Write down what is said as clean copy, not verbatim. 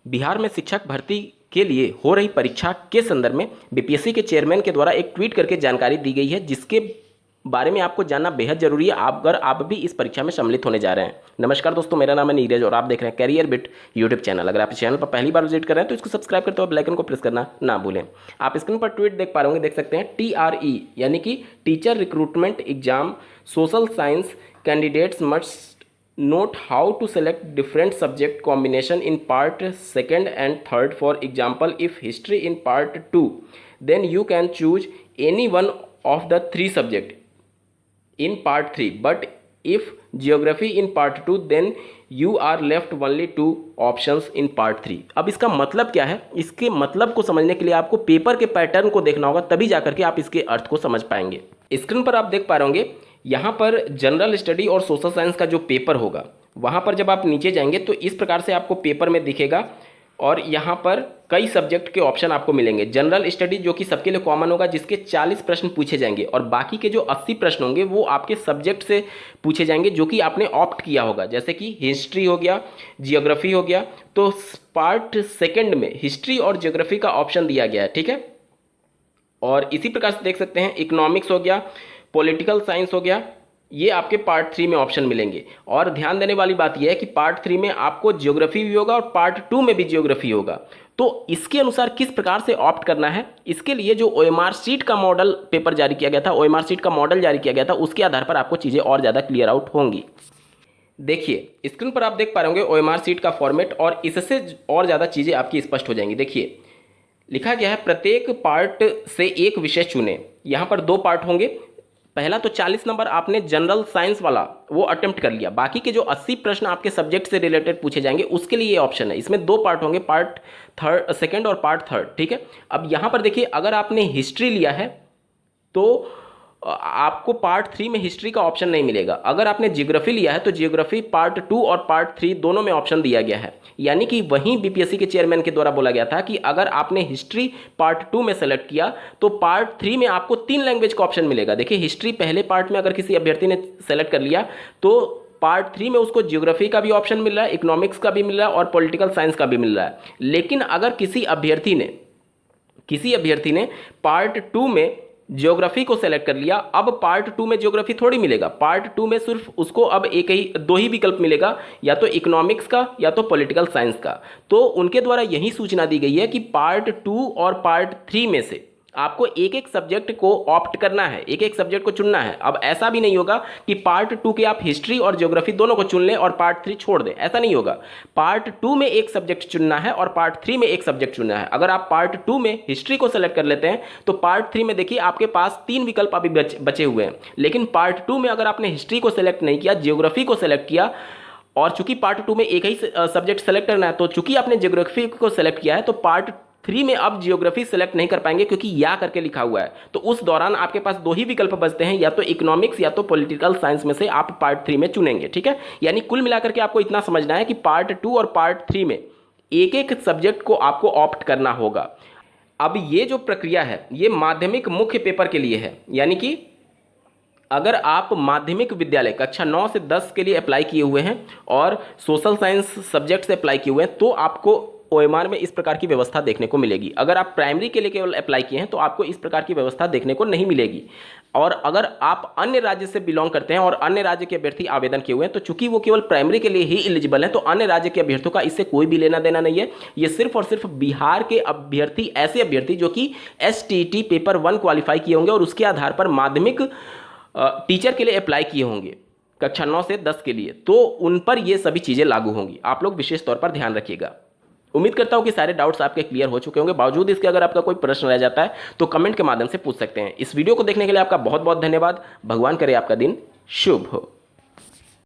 बिहार में शिक्षक भर्ती के लिए हो रही परीक्षा के संदर्भ में बीपीएससी के चेयरमैन के द्वारा एक ट्वीट करके जानकारी दी गई है, जिसके बारे में आपको जानना बेहद जरूरी है अगर आप भी इस परीक्षा में सम्मिलित होने जा रहे हैं। नमस्कार दोस्तों, मेरा नाम है नीरज और आप देख रहे हैं कैरियर बिट यूट्यूब चैनल। अगर आप इस चैनल पर पहली बार विजिट कर रहे हैं तो इसको सब्सक्राइब करते हुए बेल आइकन को प्रेस करना ना भूलें। आप स्क्रीन पर ट्वीट देख पा रहे होंगे, देख सकते हैं TRE यानी कि teacher recruitment exam social science candidates must note how to select different subject combination in part 2nd and 3rd. For example, if history in part 2, then you can choose any one of the 3 subject in part 3, but if geography in part 2, then you are left only 2 options in part 3. अब इसका मतलब क्या है? इसके मतलब को समझने के लिए आपको पेपर के पैटर्न को देखना होगा, तभी जाकर के आप इसके अर्थ को समझ पाएंगे। स्क्रीन पर आप देख पा रहे होंगे, यहाँ पर जनरल स्टडी और सोशल साइंस का जो पेपर होगा, वहाँ पर जब आप नीचे जाएंगे तो इस प्रकार से आपको पेपर में दिखेगा और यहाँ पर कई सब्जेक्ट के ऑप्शन आपको मिलेंगे। जनरल स्टडी जो कि सबके लिए कॉमन होगा, जिसके 40 प्रश्न पूछे जाएंगे और बाकी के जो 80 प्रश्न होंगे वो आपके सब्जेक्ट से पूछे जाएंगे जो कि आपने ऑप्ट किया होगा, जैसे कि हिस्ट्री हो गया, जियोग्राफी हो गया। तो पार्ट 2nd में हिस्ट्री और जियोग्राफी का ऑप्शन दिया गया है, ठीक है। और इसी प्रकार से देख सकते हैं इकोनॉमिक्स हो गया, पॉलिटिकल साइंस हो गया, ये आपके पार्ट 3 में ऑप्शन मिलेंगे। और ध्यान देने वाली बात यह है कि पार्ट 3 में आपको ज्योग्राफी भी होगा और पार्ट 2 में भी ज्योग्राफी होगा। तो इसके अनुसार किस प्रकार से ऑप्ट करना है, इसके लिए जो OMR शीट का मॉडल पेपर जारी किया गया था, OMR शीट का मॉडल जारी किया गया था, उसके आधार पर आपको चीज़ें और ज़्यादा क्लियर आउट होंगी। देखिए स्क्रीन पर आप देख पा रहे होंगे OMR शीट का फॉर्मेट, और इससे और ज़्यादा चीज़ें आपकी स्पष्ट हो जाएंगी। देखिए लिखा गया है प्रत्येक पार्ट से एक विषय चुने। यहाँ पर 2 पार्ट होंगे। पहला तो 40 नंबर आपने जनरल साइंस वाला वो अटेम्प्ट कर लिया, बाकी के जो 80 प्रश्न आपके सब्जेक्ट से रिलेटेड पूछे जाएंगे उसके लिए ये ऑप्शन है। इसमें 2 पार्ट होंगे, पार्ट 2nd और पार्ट 3rd, ठीक है। अब यहाँ पर देखिए, अगर आपने हिस्ट्री लिया है तो आपको पार्ट 3 में हिस्ट्री का ऑप्शन नहीं मिलेगा। अगर आपने जियोग्राफी लिया है तो जियोग्राफी पार्ट 2 और पार्ट 3 दोनों में ऑप्शन दिया गया है। यानी कि वहीं बीपीएससी के चेयरमैन के द्वारा बोला गया था कि अगर आपने हिस्ट्री पार्ट 2 में सेलेक्ट किया तो पार्ट 3 में आपको 3 लैंग्वेज का ऑप्शन मिलेगा। देखिए हिस्ट्री पहले पार्ट में अगर किसी अभ्यर्थी ने सेलेक्ट कर लिया तो पार्ट 3 में उसको जियोग्राफी का भी ऑप्शन मिल रहा है, इकोनॉमिक्स का भी मिल रहा है और पॉलिटिकल साइंस का भी मिल रहा है। लेकिन अगर किसी अभ्यर्थी ने पार्ट 2 में ज्योग्राफी को सेलेक्ट कर लिया, अब पार्ट 2 में ज्योग्राफी थोड़ी मिलेगा। पार्ट 2 में सिर्फ उसको अब 2 ही विकल्प मिलेगा, या तो इकोनॉमिक्स का या तो पॉलिटिकल साइंस का। तो उनके द्वारा यही सूचना दी गई है कि पार्ट 2 और पार्ट 3 में से आपको एक एक सब्जेक्ट को ऑप्ट करना है, एक एक सब्जेक्ट को चुनना है। अब ऐसा भी नहीं होगा कि पार्ट 2 के आप हिस्ट्री और ज्योग्राफी दोनों को चुन लें और पार्ट 3 छोड़ दें, ऐसा नहीं होगा। पार्ट 2 में एक सब्जेक्ट चुनना है और पार्ट 3 में एक सब्जेक्ट चुनना है। अगर आप पार्ट 2 में हिस्ट्री को सेलेक्ट कर लेते हैं तो पार्ट 3 में देखिए आपके पास 3 विकल्प अभी बचे हुए हैं। लेकिन पार्ट 2 में अगर आपने हिस्ट्री को सेलेक्ट नहीं किया, ज्योग्राफी को सेलेक्ट किया, और चूंकि पार्ट 2 में एक ही सब्जेक्ट सेलेक्ट करना है, तो चूंकि आपने ज्योग्राफी को सेलेक्ट किया है तो पार्ट 3 में अब जियोग्राफी सेलेक्ट नहीं कर पाएंगे, क्योंकि या करके लिखा हुआ है। तो उस दौरान आपके पास 2 ही विकल्प बचते हैं, या तो इकोनॉमिक्स या तो पॉलिटिकल साइंस में से आप पार्ट 3 में चुनेंगे, ठीक है। यानी कुल मिलाकर के आपको इतना समझना है कि पार्ट 2 और पार्ट 3 में एक एक सब्जेक्ट को आपको ऑप्ट करना होगा। अब ये जो प्रक्रिया है ये माध्यमिक मुख्य पेपर के लिए है। यानी कि अगर आप माध्यमिक विद्यालय कक्षा 9 से 10 के लिए अप्लाई किए हुए हैं और सोशल साइंस सब्जेक्ट से अप्लाई किए हुए हैं तो आपको OMR में इस प्रकार की व्यवस्था देखने को मिलेगी। अगर आप प्राइमरी के लिए केवल अप्लाई किए हैं तो आपको इस प्रकार की व्यवस्था देखने को नहीं मिलेगी। और अगर आप अन्य राज्य से बिलोंग करते हैं और अन्य राज्य के अभ्यर्थी आवेदन किए हुए हैं तो चूंकि वो केवल प्राइमरी के लिए ही एलिजिबल है, तो अन्य राज्य के अभ्यर्थियों का इससे कोई भी लेना देना नहीं है। ये सिर्फ और सिर्फ बिहार के अभ्यर्थी, ऐसे अभ्यर्थी जो कि STT पेपर 1 क्वालिफाई किए होंगे और उसके आधार पर माध्यमिक टीचर के लिए अप्लाई किए होंगे कक्षा 9 से 10 के लिए, तो उन पर ये सभी चीज़ें लागू होंगी। आप लोग विशेष तौर पर ध्यान रखिएगा। उम्मीद करता हूं कि सारे डाउट्स आपके क्लियर हो चुके होंगे। बावजूद इसके अगर आपका कोई प्रश्न रह जाता है तो कमेंट के माध्यम से पूछ सकते हैं। इस वीडियो को देखने के लिए आपका बहुत बहुत धन्यवाद। भगवान करे आपका दिन शुभ हो।